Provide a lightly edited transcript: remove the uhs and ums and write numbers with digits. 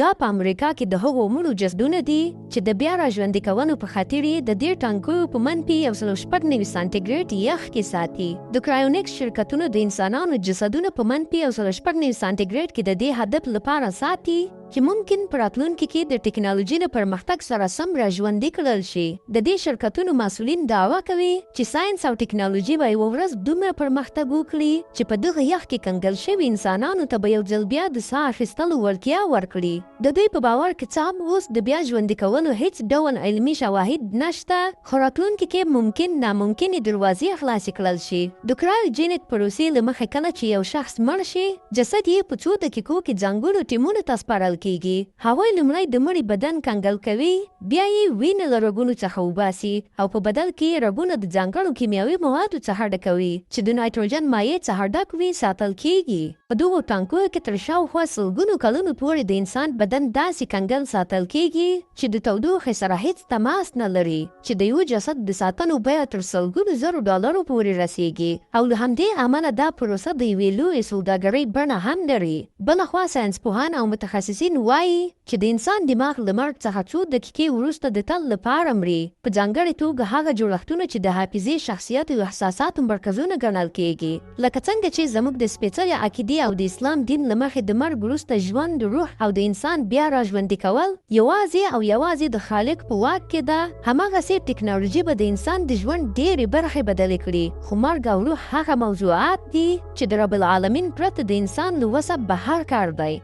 دا په امریکا کې د هغو مړو جسدونه دي چې د بیا راژوندي کولو په خاطر یې د دې ټانکیو په منفي 1.9 سانتیګریډ یخ کې ساتي. د کرایونکس شرکتونو د انسانانو جسدونه په منفي 1.9 سانتیګریډ کې د دې هدف لپاره ساتي چې ممکن په راتلونکي کې د ټېکنالوژي د پرمختګ سره سم راژوندي کړل شي. د دې شرکتونو مسؤلین دعوا کوي چې ساينس او ټېکنالوژي به یوه ورځ دومره پرمختګ وکړي چې په دغه یخ کې کنګل شوي انسانانو ته به یو ځل بیا د ساه اخیستلو وړتیا ورکړي. د دوی په باور کې څه هم اوس د بیا ژوندي کولو هیڅ ډول علمي شواهد نشته، خو راتلونکي کې ممکن ناممکنې دروازې خلاصې کړل شي. د کرایوجینیک پروسې له مخې کله چې یو شخص مړ شي، جسد یې په څو دقیقو کې ځانګړو ټیمونو ته سپارل کېږي. هغوی لومړی د مړي بدن کنګل کوي، بیا یې وینه له رګونو څخه وباسي او په بدل کې رګونه د ځانګړو کیمیاوي موادو څخه ډکوي چې د نایتروجن مایع څخه ډک وي ساتل کېږي. په دغو ټانکیو کې تر شاوخوا سلګونو کلونو پورې د انسان بدن داسې کنګل ساتل کېږي چې د تودوخې سره هیڅ تماس نه لري، چې د یو جسد د ساتنو بیه تر سلګونو زرو ډالرو پورې رسیږي. او له همدې امله دا پروسه د یوې لویې سوداګرۍ بڼه هم لري. بلخوا ساینسپوهان او متخصصین وایي چې د انسان دماغ له مرګ څخه څو دقیقې وروسته د تل لپاره مري، په ځانګړې توګه هغه جوړښتونه چې د حافظې، شخصیت او احساساتو مرکزونه ګڼل کېږي. لکه څنګه چې زموږ د سپېڅلې عقیدې او د اسلام دین له مخې د مرګ وروسته ژوند، روح او د انسان بیا راژوندي کول یوازې د خالق په واک کې ده، هماغسې ټېکنالوژي به د انسان د ژوند ډېرې برخې بدلې کړي. خو مرګ او روح هغه موضوعات دي چې د رب العالمین پرته د انسان له وسه بهر کار دی.